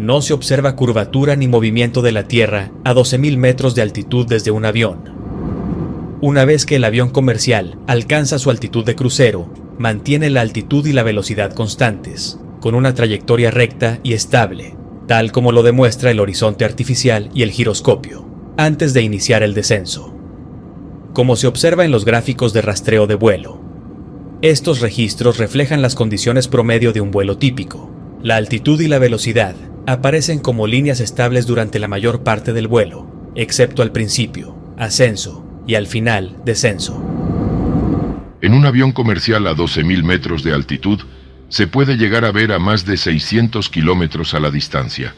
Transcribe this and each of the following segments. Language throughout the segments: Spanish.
No se observa curvatura ni movimiento de la Tierra a 12.000 metros de altitud desde un avión. Una vez que el avión comercial alcanza su altitud de crucero, mantiene la altitud y la velocidad constantes, con una trayectoria recta y estable, tal como lo demuestra el horizonte artificial y el giroscopio, antes de iniciar el descenso. Como se observa en los gráficos de rastreo de vuelo. Estos registros reflejan las condiciones promedio de un vuelo típico. La altitud y la velocidad aparecen como líneas estables durante la mayor parte del vuelo, excepto al principio, ascenso, y al final, descenso. En un avión comercial a 12.000 metros de altitud, se puede llegar a ver a más de 600 kilómetros a la distancia.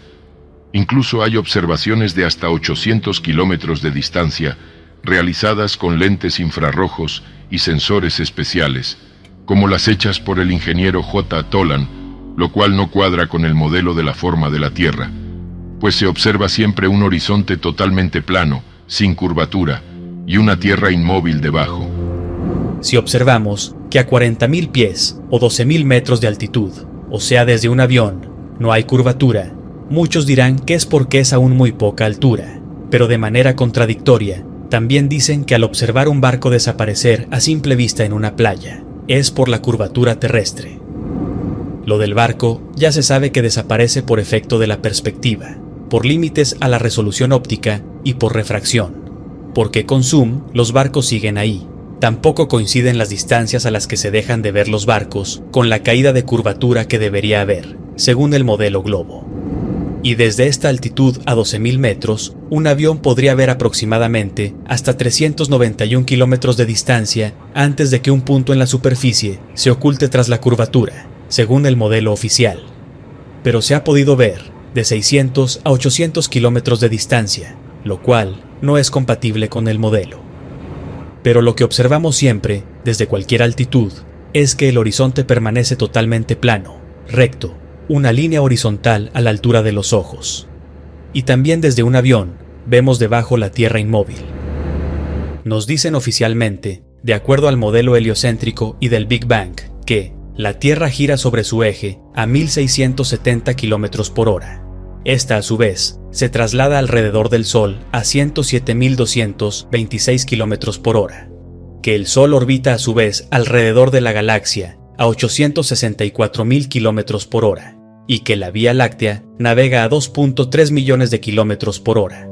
Incluso hay observaciones de hasta 800 kilómetros de distancia, realizadas con lentes infrarrojos y sensores especiales, como las hechas por el ingeniero J. Tolan, lo cual no cuadra con el modelo de la forma de la Tierra, pues se observa siempre un horizonte totalmente plano, sin curvatura, y una Tierra inmóvil debajo. Si observamos que a 40.000 pies o 12.000 metros de altitud, o sea desde un avión, no hay curvatura, muchos dirán que es porque es aún muy poca altura, pero de manera contradictoria, también dicen que al observar un barco desaparecer a simple vista en una playa, es por la curvatura terrestre. Lo del barco ya se sabe que desaparece por efecto de la perspectiva, por límites a la resolución óptica y por refracción, porque con zoom los barcos siguen ahí. Tampoco coinciden las distancias a las que se dejan de ver los barcos con la caída de curvatura que debería haber, según el modelo globo. Y desde esta altitud a 12.000 metros, un avión podría ver aproximadamente hasta 391 kilómetros de distancia antes de que un punto en la superficie se oculte tras la curvatura, según el modelo oficial. Pero se ha podido ver de 600 a 800 kilómetros de distancia, lo cual no es compatible con el modelo. Pero lo que observamos siempre, desde cualquier altitud, es que el horizonte permanece totalmente plano, recto, una línea horizontal a la altura de los ojos. Y también desde un avión, vemos debajo la Tierra inmóvil. Nos dicen oficialmente, de acuerdo al modelo heliocéntrico y del Big Bang, que la Tierra gira sobre su eje a 1.670 km por hora. Esta, a su vez, se traslada alrededor del Sol a 107.226 km por hora. Que el Sol orbita a su vez alrededor de la galaxia a 864.000 km por hora, y que la Vía Láctea navega a 2.3 millones de kilómetros por hora.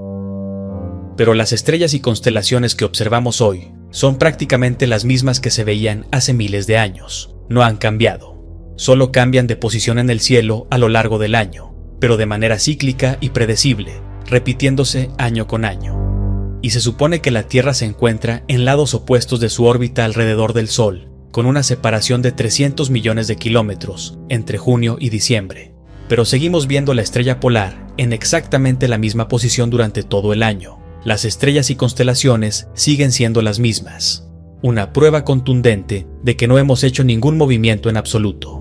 Pero las estrellas y constelaciones que observamos hoy son prácticamente las mismas que se veían hace miles de años. No han cambiado. Solo cambian de posición en el cielo a lo largo del año, pero de manera cíclica y predecible, repitiéndose año con año. Y se supone que la Tierra se encuentra en lados opuestos de su órbita alrededor del Sol, con una separación de 300 millones de kilómetros entre junio y diciembre. Pero seguimos viendo la estrella polar en exactamente la misma posición durante todo el año. Las estrellas y constelaciones siguen siendo las mismas. Una prueba contundente de que no hemos hecho ningún movimiento en absoluto.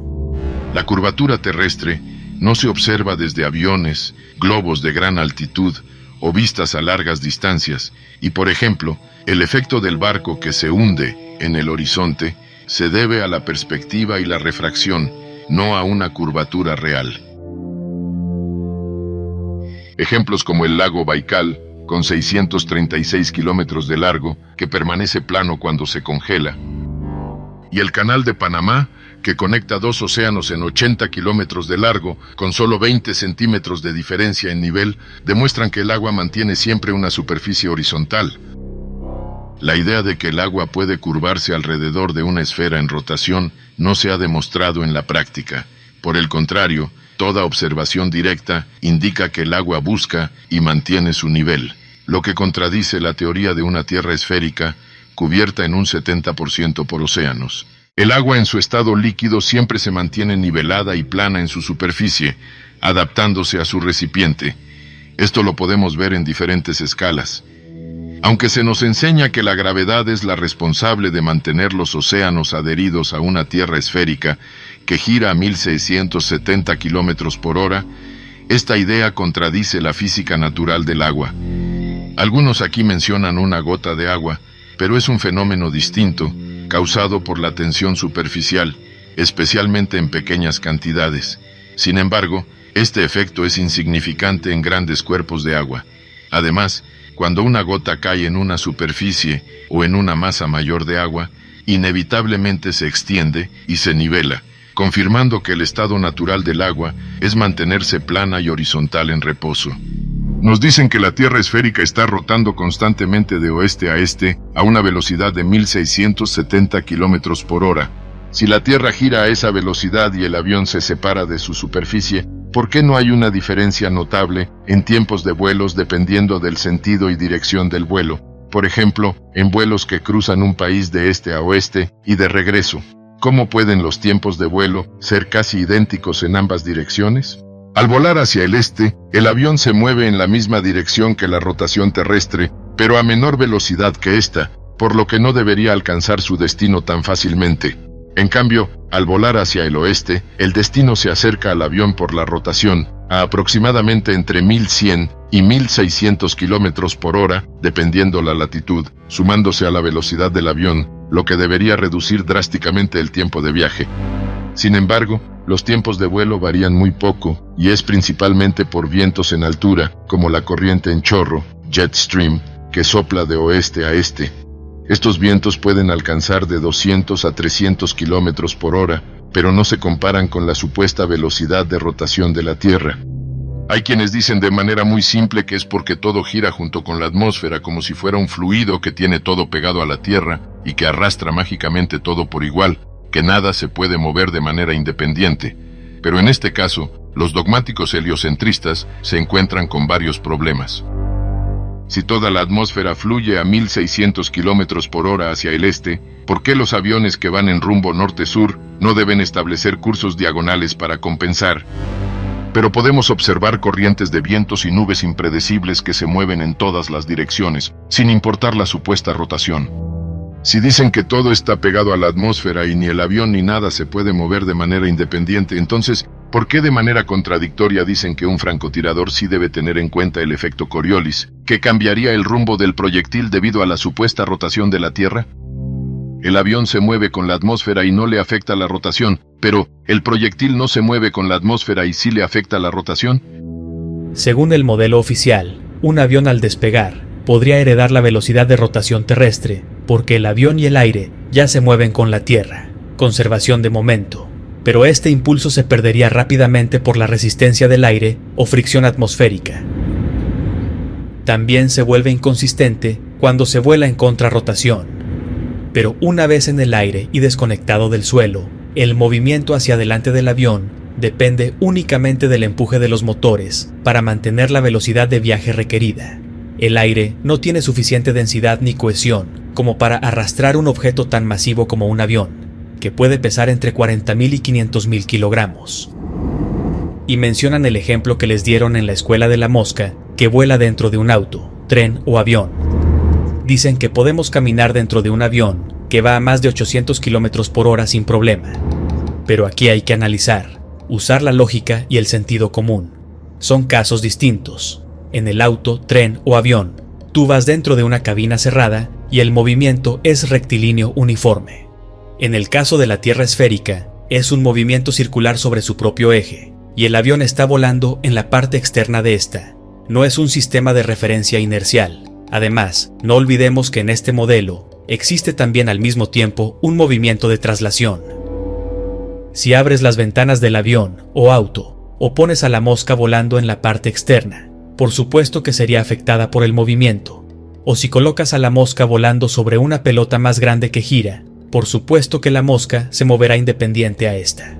La curvatura terrestre no se observa desde aviones, globos de gran altitud o vistas a largas distancias, y por ejemplo, el efecto del barco que se hunde en el horizonte se debe a la perspectiva y la refracción, no a una curvatura real. Ejemplos como el lago Baikal, con 636 kilómetros de largo, que permanece plano cuando se congela, y el canal de Panamá, que conecta dos océanos en 80 kilómetros de largo, con solo 20 centímetros de diferencia en nivel, demuestran que el agua mantiene siempre una superficie horizontal. La idea de que el agua puede curvarse alrededor de una esfera en rotación no se ha demostrado en la práctica. Por el contrario, toda observación directa indica que el agua busca y mantiene su nivel, lo que contradice la teoría de una Tierra esférica cubierta en un 70% por océanos. El agua en su estado líquido siempre se mantiene nivelada y plana en su superficie, adaptándose a su recipiente. Esto lo podemos ver en diferentes escalas. Aunque se nos enseña que la gravedad es la responsable de mantener los océanos adheridos a una Tierra esférica que gira a 1.670 kilómetros por hora, esta idea contradice la física natural del agua. Algunos aquí mencionan una gota de agua, pero es un fenómeno distinto, causado por la tensión superficial, especialmente en pequeñas cantidades. Sin embargo, Este efecto es insignificante en grandes cuerpos de agua. Además, cuando una gota cae en una superficie o en una masa mayor de agua, inevitablemente se extiende y se nivela, confirmando que el estado natural del agua es mantenerse plana y horizontal en reposo. Nos dicen que la Tierra esférica está rotando constantemente de oeste a este a una velocidad de 1670 kilómetros por hora. Si la Tierra gira a esa velocidad y el avión se separa de su superficie, ¿por qué no hay una diferencia notable en tiempos de vuelos dependiendo del sentido y dirección del vuelo? Por ejemplo, en vuelos que cruzan un país de este a oeste y de regreso. ¿Cómo pueden los tiempos de vuelo ser casi idénticos en ambas direcciones? Al volar hacia el este, el avión se mueve en la misma dirección que la rotación terrestre, pero a menor velocidad que esta, por lo que no debería alcanzar su destino tan fácilmente. En cambio, al volar hacia el oeste, el destino se acerca al avión por la rotación, a aproximadamente entre 1100 y 1600 kilómetros por hora, dependiendo la latitud, sumándose a la velocidad del avión, lo que debería reducir drásticamente el tiempo de viaje. Sin embargo, los tiempos de vuelo varían muy poco, y es principalmente por vientos en altura, como la corriente en chorro, jet stream, que sopla de oeste a este. Estos vientos pueden alcanzar de 200 a 300 kilómetros por hora, pero no se comparan con la supuesta velocidad de rotación de la Tierra. Hay quienes dicen de manera muy simple que es porque todo gira junto con la atmósfera, como si fuera un fluido que tiene todo pegado a la Tierra y que arrastra mágicamente todo por igual, que nada se puede mover de manera independiente. Pero en este caso, los dogmáticos heliocentristas se encuentran con varios problemas. Si toda la atmósfera fluye a 1600 kilómetros por hora hacia el este, ¿por qué los aviones que van en rumbo norte-sur no deben establecer cursos diagonales para compensar? Pero podemos observar corrientes de vientos y nubes impredecibles que se mueven en todas las direcciones, sin importar la supuesta rotación. Si dicen que todo está pegado a la atmósfera y ni el avión ni nada se puede mover de manera independiente, entonces, ¿por qué de manera contradictoria dicen que un francotirador sí debe tener en cuenta el efecto Coriolis, que cambiaría el rumbo del proyectil debido a la supuesta rotación de la Tierra? El avión se mueve con la atmósfera y no le afecta la rotación, pero ¿el proyectil no se mueve con la atmósfera y sí le afecta la rotación? Según el modelo oficial, un avión al despegar podría heredar la velocidad de rotación terrestre, porque el avión y el aire ya se mueven con la Tierra, conservación de momento, pero este impulso se perdería rápidamente por la resistencia del aire o fricción atmosférica. También se vuelve inconsistente cuando se vuela en contrarrotación, pero una vez en el aire y desconectado del suelo, el movimiento hacia adelante del avión depende únicamente del empuje de los motores para mantener la velocidad de viaje requerida. El aire no tiene suficiente densidad ni cohesión como para arrastrar un objeto tan masivo como un avión, que puede pesar entre 40.000 y 500.000 kilogramos. Y mencionan el ejemplo que les dieron en la escuela de la mosca, que vuela dentro de un auto, tren o avión. Dicen que podemos caminar dentro de un avión que va a más de 800 kilómetros por hora sin problema. Pero aquí hay que analizar, usar la lógica y el sentido común. Son casos distintos. En el auto, tren o avión, tú vas dentro de una cabina cerrada y el movimiento es rectilíneo uniforme. En el caso de la Tierra esférica, es un movimiento circular sobre su propio eje, y el avión está volando en la parte externa de esta. No es un sistema de referencia inercial. Además, no olvidemos que en este modelo existe también al mismo tiempo un movimiento de traslación. Si abres las ventanas del avión o auto, o pones a la mosca volando en la parte externa, por supuesto que sería afectada por el movimiento. O si colocas a la mosca volando sobre una pelota más grande que gira, por supuesto que la mosca se moverá independiente a esta.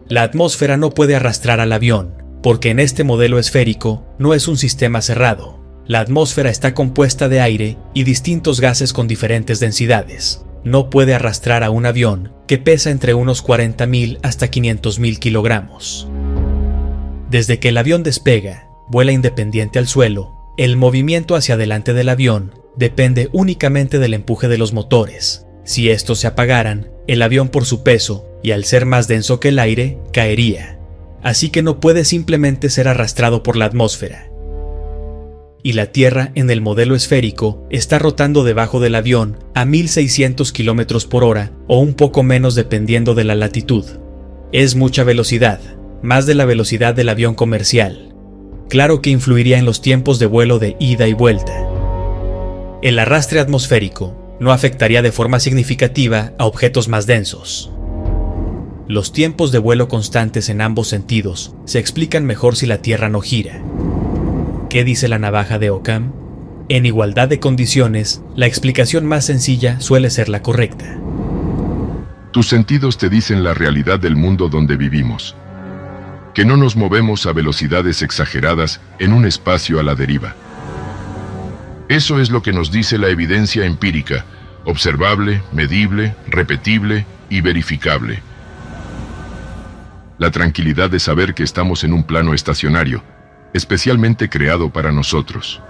La atmósfera no puede arrastrar al avión, porque en este modelo esférico no es un sistema cerrado. La atmósfera está compuesta de aire y distintos gases con diferentes densidades. No puede arrastrar a un avión que pesa entre unos 40.000 hasta 500.000 kilogramos. Desde que el avión despega, vuela independiente al suelo, el movimiento hacia adelante del avión depende únicamente del empuje de los motores. Si estos se apagaran, el avión por su peso y al ser más denso que el aire, caería. Así que no puede simplemente ser arrastrado por la atmósfera. Y la Tierra en el modelo esférico está rotando debajo del avión a 1600 km por hora o un poco menos dependiendo de la latitud. Es mucha velocidad, más de la velocidad del avión comercial. Claro que influiría en los tiempos de vuelo de ida y vuelta. El arrastre atmosférico no afectaría de forma significativa a objetos más densos. Los tiempos de vuelo constantes en ambos sentidos se explican mejor si la Tierra no gira. ¿Qué dice la navaja de Occam? En igualdad de condiciones, la explicación más sencilla suele ser la correcta. Tus sentidos te dicen la realidad del mundo donde vivimos. Que no nos movemos a velocidades exageradas en un espacio a la deriva. Eso es lo que nos dice la evidencia empírica, observable, medible, repetible y verificable. La tranquilidad de saber que estamos en un plano estacionario, especialmente creado para nosotros.